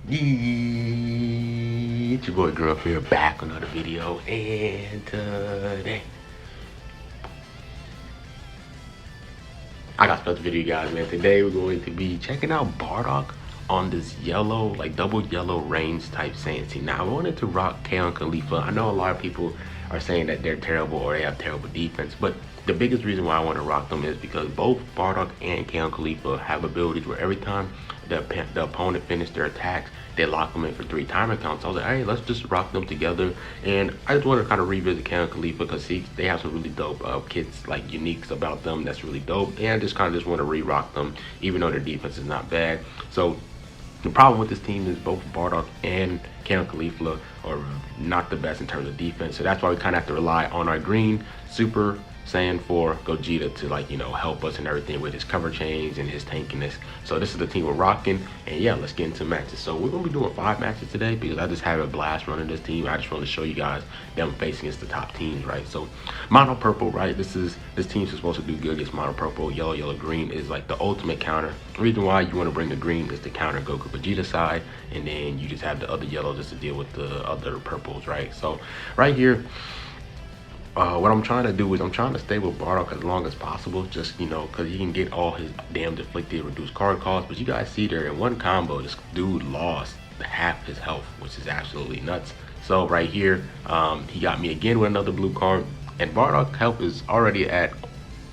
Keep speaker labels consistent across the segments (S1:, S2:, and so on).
S1: Yeah, it's your boy Girl here, back on another video, and today I got a special video, guys, man. Today we're going to be checking out Bardock on this yellow, like double yellow range type Saiyan team. Now I wanted to rock Kale and Khalifa. I know a lot of people are saying that they're terrible or they have terrible defense, but the biggest reason why I want to rock them is because both Bardock and Kale and Khalifa have abilities where every time the opponent finishes their attacks, they lock them in for 3 timer counts. I was like, hey, let's just rock them together. And I just want to kind of revisit Kale and Khalifa because they have some really dope kits, like uniques about them that's really dope. And I just kind of just want to re-rock them, even though their defense is not bad. So the problem with this team is both Bardock and Kale and Khalifa are not the best in terms of defense. So that's why we kind of have to rely on our green Super Saiyan 4 Gogeta to, like, you know, help us and everything with his cover change and his tankiness. So this is the team we're rocking, and yeah, let's get into matches. So we're gonna be doing 5 matches today because I just have a blast running this team. I just want to show you guys them facing against the top teams, right? So mono purple, right? This team's supposed to do good against mono purple. Yellow green is like the ultimate counter. The reason why you want to bring the green is to counter Goku Vegeta side, and then you just have the other yellow just to deal with the other purples, right? So right here, what I'm trying to do is I'm trying to stay with Bardock as long as possible, just, you know, because he can get all his damn deflected reduced card cost. But you guys see there in one combo, this dude lost half his health, which is absolutely nuts. So right here, he got me again with another blue card, and Bardock health is already at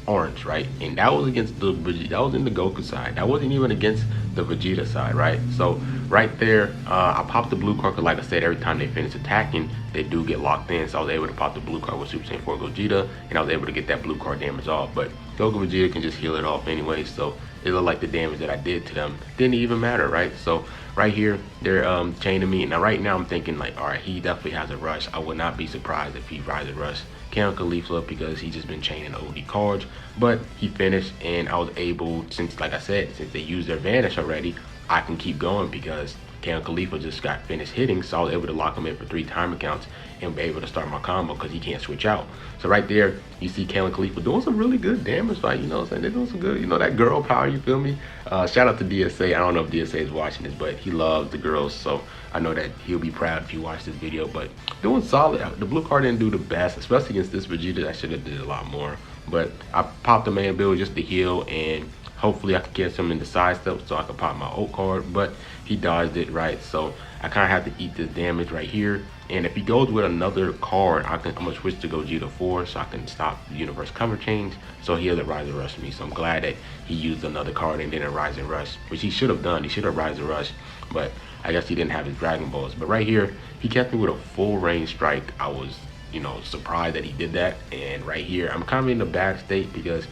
S1: orange, right? And that was against the Vegeta, that was in the Goku side. That wasn't even against the Vegeta side, right? So right there, I popped the blue card because, like I said, every time they finish attacking, they do get locked in. So I was able to pop the blue card with Super Saiyan 4 Gogeta, and I was able to get that blue card damage off. But Goku Vegeta can just heal it off anyway, so it looked like the damage that I did to them didn't even matter, right? So right here, they're chaining me. Now right now I'm thinking, like, all right, he definitely has a rush. I would not be surprised if he rides a rush Kale and Khalifa because he's just been chaining OD cards. But he finished, and I was able, since, like I said, since they used their vanish already, I can keep going because Kale and Khalifa just got finished hitting, so I was able to lock him in for 3 timer counts and be able to start my combo because he can't switch out. So right there, you see Kale and Khalifa doing some really good damage, like, you know what I'm saying? They're doing some good, you know, that girl power, you feel me? Shout out to DSA. I don't know if DSA is watching this, but he loves the girls, so I know that he'll be proud if you watch this video. But doing solid. The blue card didn't do the best, especially against this Vegeta. I should have did a lot more. But I popped the main build just to heal, and hopefully I could catch him in the side step so I could pop my ult card, but he dodged it, right? So I kind of have to eat this damage right here. And if he goes with another card, I'm gonna switch to Gogeta 4 so I can stop the universe cover change. So he has a Rise and Rush me. So I'm glad that he used another card and then a Rise and Rush, which he should have done. He should have Rise and Rush, but I guess he didn't have his Dragon Balls. But right here, he kept me with a full range strike. I was, you know, surprised that he did that. And right here, I'm kind of in a bad state because,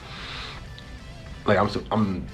S1: like, I'm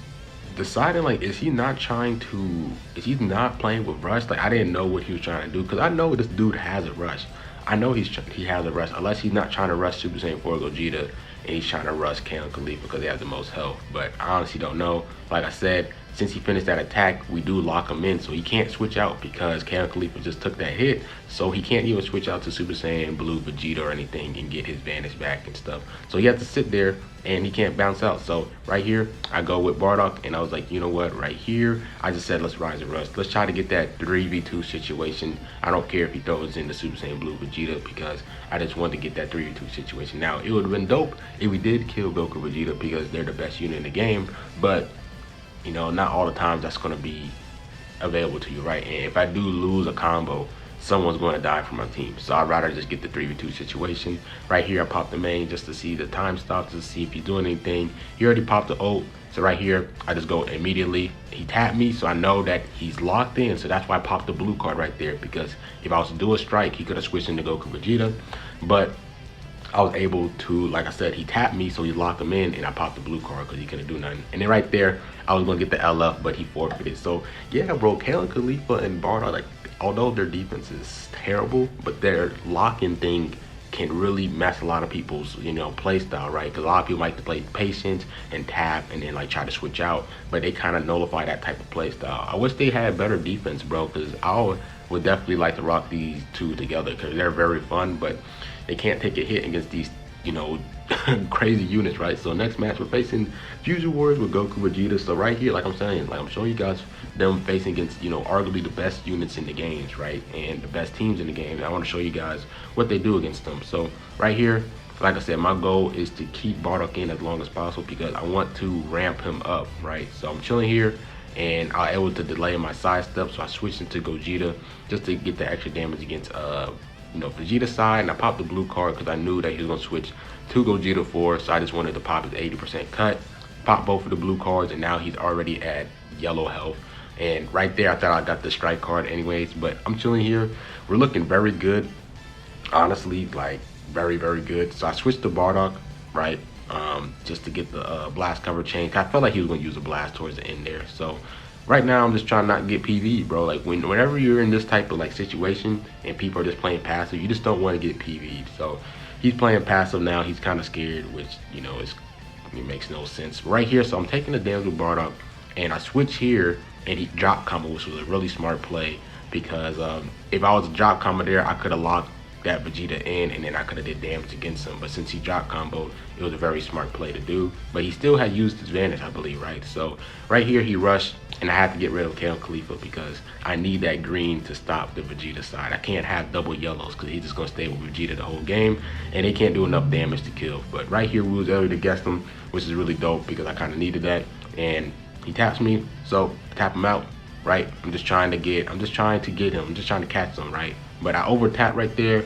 S1: deciding, like, is he not playing with rush? Like, I didn't know what he was trying to do because I know this dude has a rush. I know he has a rush, unless he's not trying to rush Super Saiyan 4 Gogeta and he's trying to rush Kale and Khalifa because they have the most health. But I honestly don't know. Like I said, since he finished that attack, we do lock him in, so he can't switch out because Kale and Khalifa just took that hit, so he can't even switch out to Super Saiyan Blue Vegeta or anything and get his vanish back and stuff. So he has to sit there and he can't bounce out. So right here, I go with Bardock, and I was like, you know what, right here, I just said, let's Rise and Rush. Let's try to get that 3v2 situation. I don't care if he throws in the Super Saiyan Blue Vegeta because I just wanted to get that 3v2 situation. Now, it would have been dope if we did kill Goku Vegeta because they're the best unit in the game, but, you know, not all the times that's going to be available to you, right? And if I do lose a combo, someone's going to die from my team. So I'd rather just get the 3v2 situation. Right here, I popped the main just to see the time stop, to see if he's doing anything. He already popped the ult. So right here, I just go immediately. He tapped me, so I know that he's locked in. So that's why I popped the blue card right there, because if I was to do a strike, he could have switched into Goku Vegeta. But I was able to, like I said, he tapped me, so he locked him in, and I popped the blue card because he couldn't do nothing. And then right there, I was going to get the LF, but he forfeited. So yeah, bro, Kale and Khalifa and Bardock, like, although their defense is terrible, but their lock-in thing can really mess a lot of people's, you know, play style, right? Because a lot of people like to play patience and tap and then, like, try to switch out, but they kind of nullify that type of play style. I wish they had better defense, bro, because I would definitely like to rock these two together because they're very fun, but they can't take a hit against these, you know, crazy units, right? So next match we're facing Fusion Warriors with Goku, Vegeta. So right here, like I'm saying, like I'm showing you guys them facing against, you know, arguably the best units in the games, right? And the best teams in the game. I want to show you guys what they do against them. So right here, like I said, my goal is to keep Bardock in as long as possible because I want to ramp him up, right? So I'm chilling here and I was able to delay my side step, so I switched into Gogeta just to get the extra damage against you know, Vegeta's side, and I popped the blue card because I knew that he was gonna switch to Gogeta 4, so I just wanted to pop his 80% cut, pop both of the blue cards, and now he's already at yellow health. And right there, I thought I got the strike card anyways, but I'm chilling here. We're looking very good, honestly, like very, very good. So I switched to Bardock, right? Just to get the blast cover change. I felt like he was gonna use a blast towards the end there. So right now I'm just trying not to get PV, bro. Like whenever you're in this type of like situation and people are just playing passive, you just don't want to get PV'd. So he's playing passive now. He's kind of scared, which, you know, it makes no sense. Right here, so I'm taking the damage with Bardock, and I switch here, and he drop combo, which was a really smart play because if I was a drop combo there, I could have locked that Vegeta in, and then I could have did damage against him. But since he drop comboed, it was a very smart play to do. But he still had used his advantage, I believe, right? So right here he rushed, and I had to get rid of Kale Khalifa because I need that green to stop the Vegeta side. I can't have double yellows because he's just gonna stay with Vegeta the whole game, and they can't do enough damage to kill. But right here we was able to guess him, which is really dope because I kind of needed that. And he taps me, so tap him out, right? I'm just trying to get him. I'm just trying to catch him, right? But I over tap right there,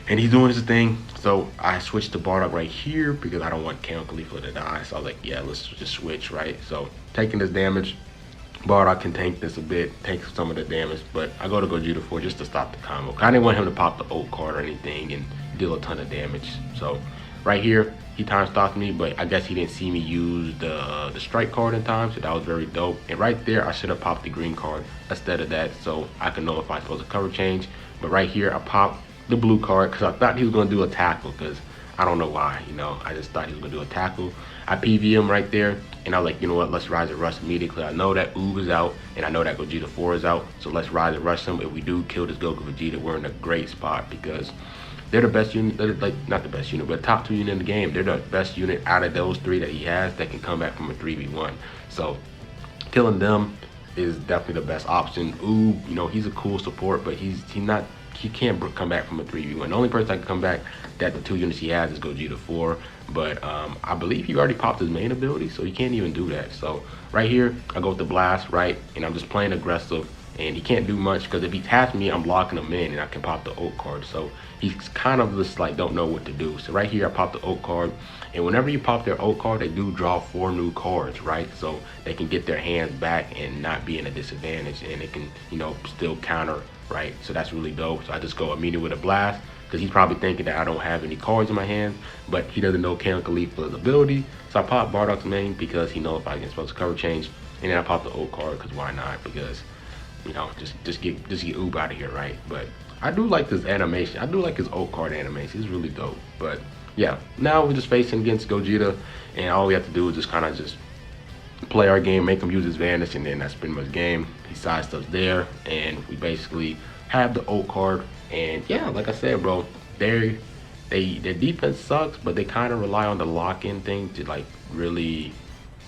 S1: and he's doing his thing. So I switched to Bardock right here because I don't want Kale Khalifa to die. So I was like, yeah, let's just switch, right? So taking this damage, Bardock can tank this a bit, take some of the damage, but I go to Gogeta 4 just to stop the combo. I didn't want him to pop the ult card or anything and deal a ton of damage. So right here, he time stopped me, but I guess he didn't see me use the strike card in time, so that was very dope. And right there, I should have popped the green card instead of that, so I can know if I'm supposed to cover change. But right here, I popped the blue card because I thought he was going to do a tackle because I don't know why, you know, I just thought he was going to do a tackle. I PV him right there, and I was like, you know what, let's rise and rush immediately. I know that Oob is out, and I know that Gogeta 4 is out, so let's rise and rush him. If we do kill this Goku Vegeta, we're in a great spot because they're the best unit, they're like, not the best unit, but top 2 unit in the game. They're the best unit out of those 3 that he has that can come back from a 3v1. So killing them is definitely the best option. Oob, you know, he's a cool support, but he can't come back from a 3v1. The only person that can come back that the 2 units he has is Gogeta 4, but I believe he already popped his main ability, so he can't even do that. So right here, I go with the blast, right, and I'm just playing aggressive, and he can't do much because if he taps me, I'm blocking him in, and I can pop the ult card. So he's kind of just like don't know what to do. So right here, I pop the ult card, and whenever you pop their ult card, they do draw 4 new cards, right? So they can get their hands back and not be in a disadvantage, and they can, you know, still counter, right? So that's really dope. So I just go immediately with a blast because he's probably thinking that I don't have any cards in my hand, but he doesn't know Kale Khalifa's ability. So I pop Bardock's main because he knows if I can supposed to cover change, and then I pop the ult card because why not? Because, you know, just get Oob out of here, right? But I do like this animation. I do like his ult card animation. It's really dope. But yeah, now we're just facing against Gogeta, and all we have to do is just kind of just play our game, make him use his vanish, and then that's pretty much game. He sidesteps there, and we basically have the ult card. And yeah, like I said, bro, their defense sucks, but they kind of rely on the lock-in thing to like really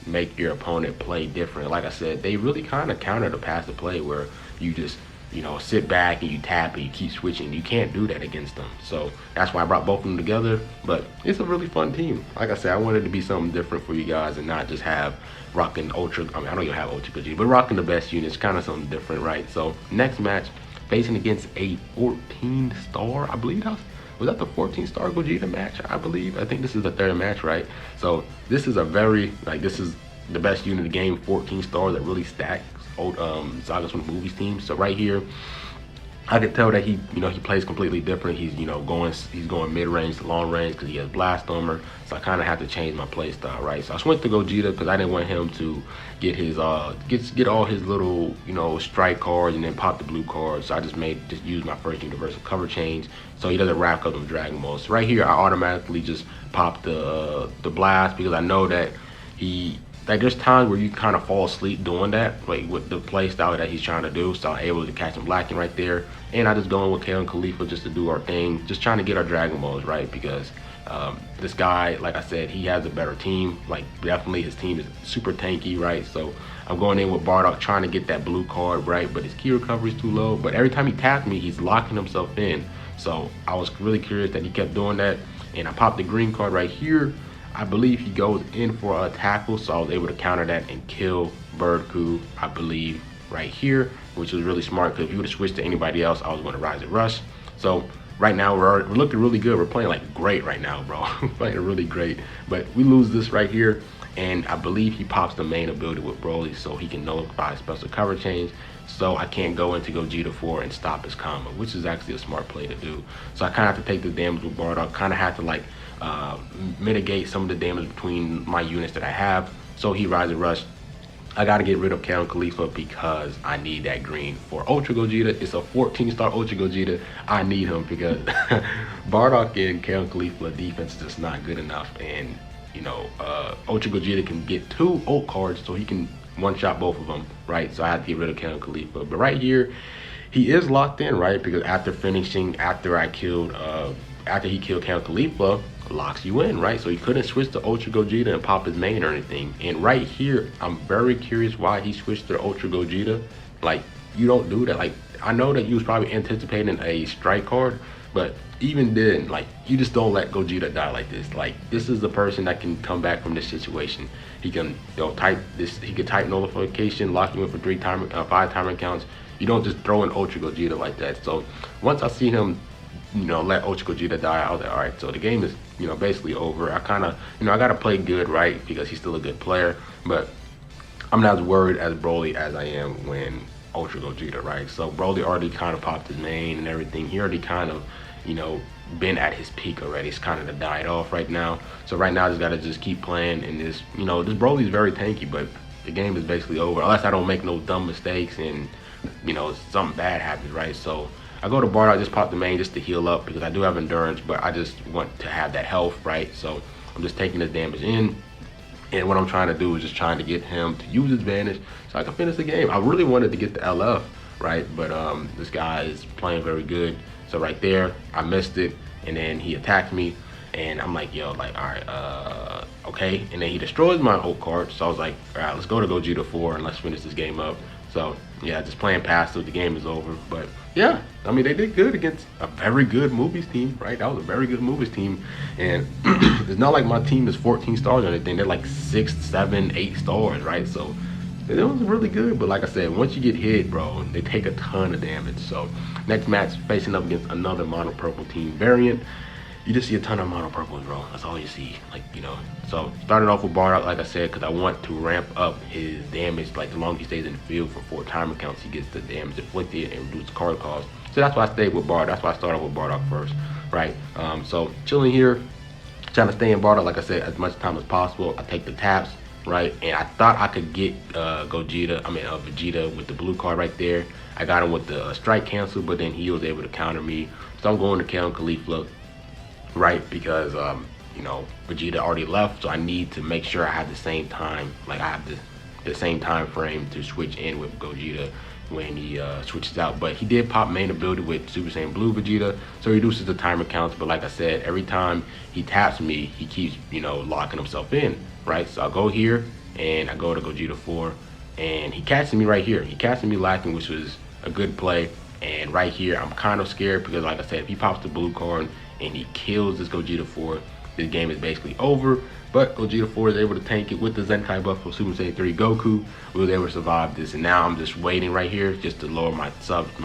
S1: make your opponent play different. Like I said, they really kind of counter the passive play where you just, you know, sit back and you tap and you keep switching. You can't do that against them. So that's why I brought both of them together. But it's a really fun team. Like I said, I wanted to be something different for you guys and not just have rocking ultra. I mean, I don't even have ultra Gogeta, but rocking the best units, kind of something different, right? So next match, facing against a 14-star, I believe was that the 14-star Gogeta match? I believe. I think this is the 3rd match, right? So this is a very, like, this is the best unit in the game, 14 stars that really stacks old Sagas from the movies team. So right here, I could tell that he, you know, he plays completely different. He's, you know, he's going mid-range to long range because he has blast armor. So I kind of have to change my play style, right? So I went to Gogeta because I didn't want him to get his get all his little, you know, strike cards and then pop the blue cards. So I just use my first universal cover change so he doesn't rack up them Dragon Balls. So right here, I automatically just pop the blast because I know that he. Like there's times where you kind of fall asleep doing that, like with the play style that he's trying to do. So I'm able to catch him lacking right there. And I just go in with Kale and Khalifa just to do our thing, just trying to get our Dragon Balls, right? Because This guy, like I said, he has a better team. Like definitely his team is super tanky, right? So I'm going in with Bardock trying to get that blue card, right? But his key recovery is too low. But every time he tapped me, he's locking himself in. So I was really curious that he kept doing that. And I popped the green card right here. I believe he goes in for a tackle, so I was able to counter that and kill Birdcoo, I believe, right here, which was really smart, because if you would have switched to anybody else, I was going to rise and rush. So right now we're looking really good. We're playing like great right now, bro. Playing really great. But we lose this right here, and I believe he pops the main ability with Broly, so he can nullify special cover change. So I can't go into Gogeta 4 and stop his combo, which is actually a smart play to do. So I kind of have to take the damage with Bardock, kind of have to like mitigate some of the damage between my units that I have. So he rise and rush. I got to get rid of Count Khalifa because I need that green for Ultra Gogeta. It's a 14-star Ultra Gogeta. I need him because Bardock and Count Khalifa defense is just not good enough. And, you know, Ultra Gogeta can get 2 ult cards, so he can one-shot both of them, right? So I have to get rid of Count Khalifa. But right here, he is locked in, right? Because after finishing, after he killed Count Khalifa, locks you in, right? So he couldn't switch to Ultra Gogeta and pop his main or anything. And right here, I'm very curious why he switched to Ultra Gogeta. Like, you don't do that. Like, I know that you was probably anticipating a strike card, but even then, like, you just don't let Gogeta die like this. Like, this is the person that can come back from this situation. He can, you know, type this. He can type nullification, lock you in for 5 timer counts. You don't just throw in Ultra Gogeta like that. So once I see him, you know, let Ultra Gogeta die, I was like, all right, so the game is, you know, basically over. I kind of, you know, I got to play good, right? Because he's still a good player, but I'm not as worried as Broly as I am when Ultra Gogeta, right? So Broly already kind of popped his main and everything. He already kind of, you know, been at his peak already. It's kind of died off right now. So right now I just got to just keep playing. And this, you know, this Broly's very tanky, but the game is basically over unless I don't make no dumb mistakes and, you know, something bad happens, right? So I go to Bardock, I just pop the main just to heal up because I do have endurance, but I just want to have that health, right? So I'm just taking this damage in. And what I'm trying to do is just trying to get him to use his advantage so I can finish the game. I really wanted to get the LF, right? But this guy is playing very good. So right there, I missed it. And then he attacked me. And I'm like, yo, like, all right, okay. And then he destroys my ult card. So I was like, all right, let's go to Gogeta 4 and let's finish this game up. So yeah, just playing passive, the game is over. But yeah, I mean, they did good against a very good movies team, right? That was a very good movies team. And it's not like my team is 14 stars or anything. They're like 6, 7, 8 stars, right? So it was really good. But like I said, once you get hit, bro, they take a ton of damage. So next match, facing up against another mono purple team variant. You just see a ton of mono purples, bro. That's all you see, like, you know. So started off with Bardock, like I said, because I want to ramp up his damage. Like, the longer he stays in the field for 4 timer counts, he gets the damage inflicted and reduce card cost. So that's why I stayed with Bardock. That's why I started with Bardock first, right? So chilling here, trying to stay in Bardock, like I said, as much time as possible. I take the taps, right? And I thought I could get Vegeta with the blue card right there. I got him with the strike cancel, but then he was able to counter me. So I'm going to Count Khalifa, right? Because you know, Vegeta already left, so I need to make sure I have the same time, like I have the same time frame to switch in with Gogeta when he switches out. But he did pop main ability with Super Saiyan Blue Vegeta, so he reduces the timer counts. But like I said, every time he taps me, he keeps, you know, locking himself in, right? So I go here and I go to Gogeta 4, and he catches me right here. He catches me lacking, which was a good play. And right here, I'm kind of scared because, like I said, if he pops the blue card and he kills this Gogeta 4, this game is basically over. But Gogeta 4 is able to tank it with the Zenkai buff from Super Saiyan 3 Goku. We was able to survive this, and now I'm just waiting right here just to lower my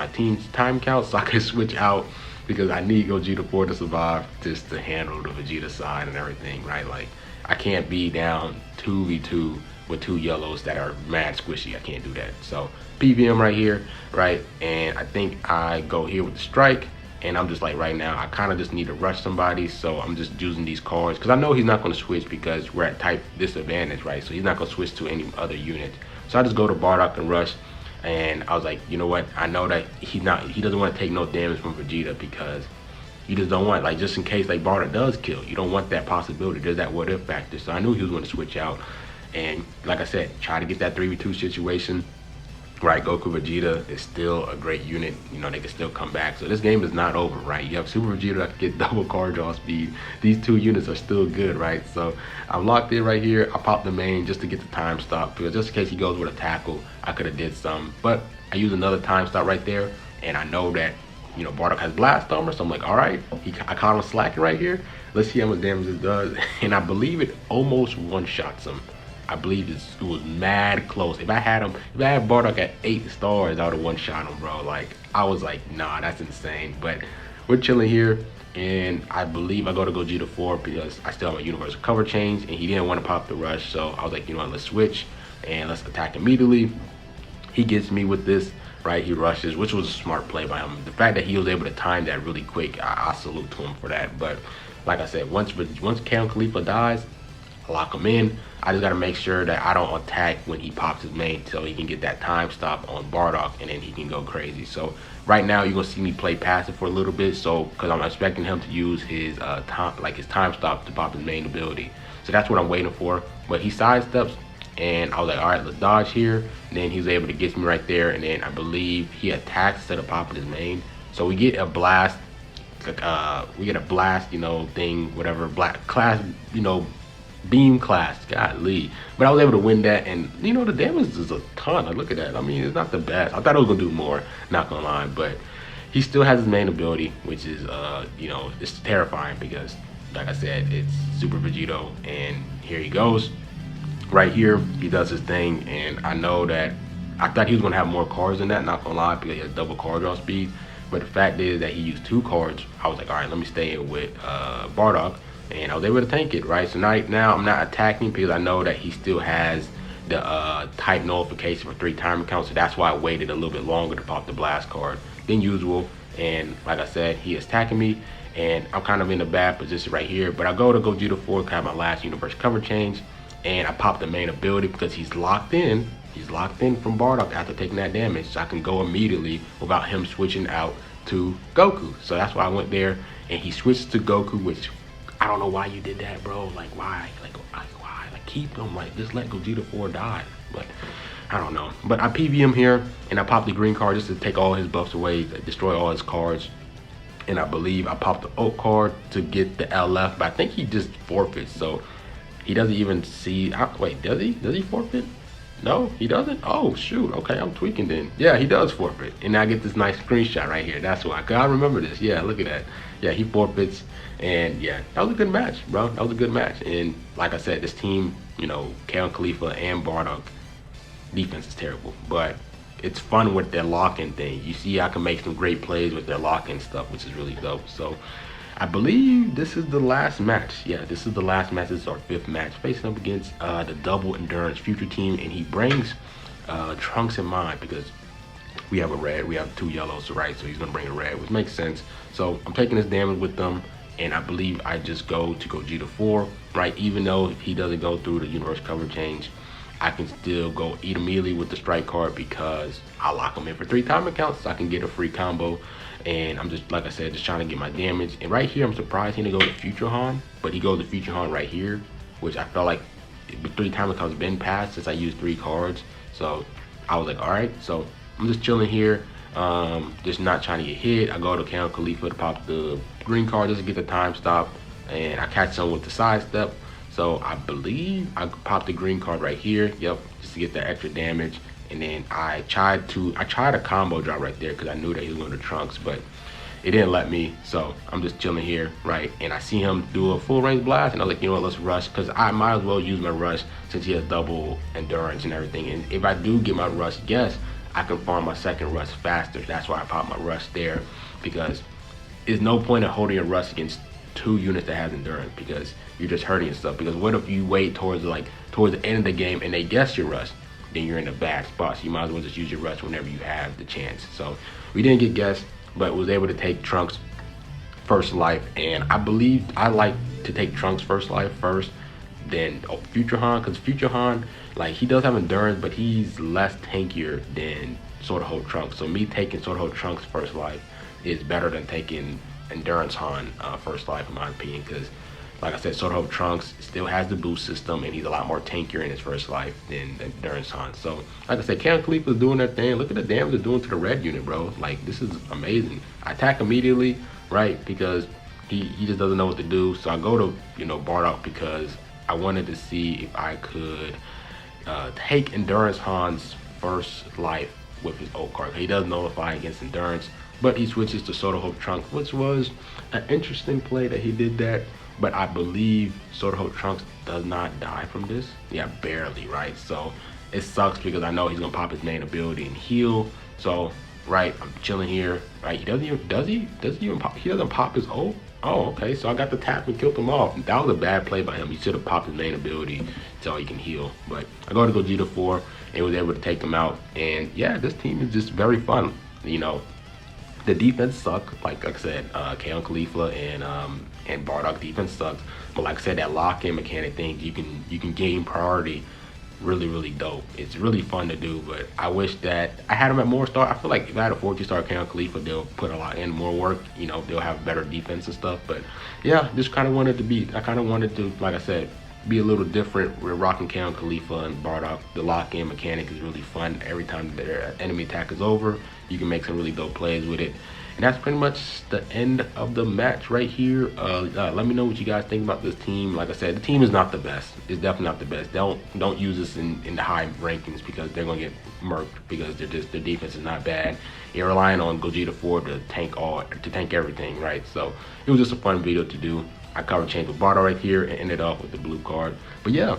S1: team's time count so I can switch out, because I need Gogeta 4 to survive just to handle the Vegeta side and everything, right? Like, I can't be down 2v2 with 2 yellows that are mad squishy. I can't do that. So PVM right here, right? And I think I go here with the strike. And I'm just like, right now, I kind of just need to rush somebody. So I'm just using these cards because I know he's not going to switch because we're at type disadvantage, right? So he's not going to switch to any other unit. So I just go to Bardock and rush. And I was like, you know what? I know that he doesn't want to take no damage from Vegeta because you just don't want, like, just in case like Bardock does kill, you don't want that possibility. There's that what if factor. So I knew he was going to switch out. And like I said, try to get that 3v2 situation. right? Goku Vegeta is still a great unit. You know, they can still come back. So this game is not over, right? You have Super Vegeta that can get double card draw speed. These two units are still good, right? So I'm locked in right here. I popped the main just to get the time stop, because just in case he goes with a tackle, I could have did some. But I use another time stop right there, and I know that, you know, Bardock has Blast Armor, so I'm like, all right, I caught him slacking right here. Let's see how much damage this does. And I believe it almost one-shots him. I believe it was mad close. If I had Bardock at 8 stars, I would have one-shot him, bro. Like, I was like, nah, that's insane. But we're chilling here, and I believe I go to Gogeta 4 because I still have a universal cover change, and he didn't want to pop the rush. So I was like, you know what, let's switch, and let's attack immediately. He gets me with this, right? He rushes, which was a smart play by him. The fact that he was able to time that really quick, I salute to him for that. But like I said, once Kaon Khalifa dies, I lock him in. I just got to make sure that I don't attack when he pops his main, so he can get that time stop on Bardock, and then he can go crazy. So right now you're gonna see me play passive for a little bit, so because I'm expecting him to use his time stop to pop his main ability. So that's what I'm waiting for. But he sidesteps, and I was like, all right, let's dodge here. And then he was able to get me right there, and then I believe he attacks instead of popping his main. So we get a blast, you know, thing, whatever, black class, you know, beam class, godly. But I was able to win that, and you know, the damage is a ton. Like, look at that. I mean, it's not the best. I thought I was gonna do more, not gonna lie, but he still has his main ability, which is you know, it's terrifying because, like I said, it's Super Vegito, and here he goes. Right here, he does his thing, and I know that I thought he was gonna have more cards than that, not gonna lie, because he has double card draw speed. But the fact is that he used 2 cards. I was like, all right, let me stay with Bardock, and I was able to tank it, right? So now I'm not attacking because I know that he still has the type nullification for 3 timer counts, so that's why I waited a little bit longer to pop the blast card than usual. And like I said, he is attacking me, and I'm kind of in a bad position right here. But I go to Gogeta 4 because I have my last universe cover change, and I pop the main ability because he's locked in. He's locked in from Bardock after taking that damage, so I can go immediately without him switching out to Goku. So that's why I went there, and he switched to Goku, which I don't know why you did that, bro. Like, why? Like, why? Like, keep him. Like, just let Gogeta 4 die. But I don't know. But I PV him here, and I popped the green card just to take all his buffs away, destroy all his cards. And I believe I popped the Oak card to get the LF, but I think he just forfeits. So he doesn't even see. Wait, does he? Does he forfeit? No, he doesn't. Oh shoot. Okay, I'm tweaking then. Yeah, he does forfeit, and I get this nice screenshot right here. That's why. Cause I remember this. Yeah, look at that. Yeah, he forfeits, and yeah, that was a good match, bro. That was a good match. And like I said, this team, you know, Kaon Khalifa and Bardock, defense is terrible, but it's fun with their locking thing. You see, I can make some great plays with their locking stuff, which is really dope. So I believe this is the last match. Yeah, this is the last match. This is our 5th match, facing up against the double endurance future team, and he brings Trunks in mind because we have a red, we have 2 yellows, right? So he's gonna bring a red, which makes sense. So I'm taking this damage with them, and I believe I just go to Gogeta 4, right? Even though he doesn't go through the universe cover change, I can still go eat immediately with the strike card because I lock him in for 3 timer counts, so I can get a free combo. And I'm just, like I said, just trying to get my damage. And right here, I'm surprised he didn't go to Future Han, but he goes to Future Han right here, which I felt like the 3 timer counts been passed since I used 3 cards. So I was like, all right. So I'm just chilling here, just not trying to get hit. I go to Kaon Khalifa to pop the green card just to get the time stop, and I catch someone with the sidestep. So I believe I popped the green card right here. Yep, just to get the extra damage. And then I tried a combo drop right there because I knew that he was going to Trunks, but it didn't let me. So I'm just chilling here, right? And I see him do a full range blast, and I was like, you know what, let's rush, because I might as well use my rush since he has double endurance and everything. And if I do get my rush, yes, I can farm my second rush faster. That's why I popped my rush there, because there's no point in holding a rush against 2 units that has endurance, because you're just hurting yourself. Because what if you wait towards the end of the game and they guess your rush? Then you're in a bad spot. So you might as well just use your rush whenever you have the chance. So we didn't get guessed, but was able to take Trunks first life. And I believe I like to take Trunks first life first, then Future Han, because Future Han, like, he does have endurance, but he's less tankier than Sword of Hope Trunks. So me taking Sword of Hope Trunks first life is better than taking Endurance Han first life, in my opinion, because Like I said, Soda Hope Trunks still has the boost system, and he's a lot more tankier in his first life than Endurance Hans. So, like I said, Cam Khalifa's doing their thing. Look at the damage they're doing to the red unit, bro. Like, this is amazing. I attack immediately, right? Because he just doesn't know what to do. So I go to, you know, Bardock because I wanted to see if I could take Endurance Hans' first life with his old card. He does nullify against Endurance, but he switches to Soda Hope Trunks, which was an interesting play that he did that. But I believe Soda Hope Trunks does not die from this. Yeah, barely, right? So it sucks because I know he's gonna pop his main ability and heal. So, right, I'm chilling here, right? He doesn't even, does he even pop, he doesn't pop his ult? Oh, okay, so I got the tap and killed him off. That was a bad play by him. He should have popped his main ability so he can heal. But I go to Gogeta 4 and was able to take him out. And yeah, this team is just very fun. You know, the defense sucks. Like I said, Kaon Khalifa and Bardock defense sucks. But like I said, that lock-in mechanic thing, you can gain priority. Really dope. It's really fun to do, but I wish that I had them at more star. I feel like if I had a 14-star Kaon Khalifa, they'll put a lot in more work. You know, they'll have better defense and stuff. But yeah, just kind of wanted to be. I kind of wanted to, like I said, be a little different. We're rocking Kaon Khalifa and Bardock. The lock-in mechanic is really fun. Every time their enemy attack is over, you can make some really dope plays with it. And that's pretty much the end of the match right here. Let me know what you guys think about this team. Like I said, the team is not the best. It's definitely not the best. Don't use this in the high rankings because they're gonna get murked because their defense is not bad. You're relying on Gogeta 4 to tank everything, right? So it was just a fun video to do. I covered change with Bardock right here and ended off with the blue card. But yeah,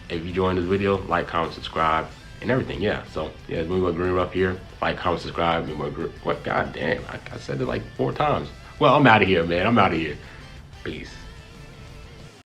S1: if you enjoyed this video, like, comment, subscribe, and everything. Yeah, so yeah, there's more green up here. Like, comment, subscribe, more what? God damn, I said it like 4 times. Well, I'm out of here, man. I'm out of here. Peace.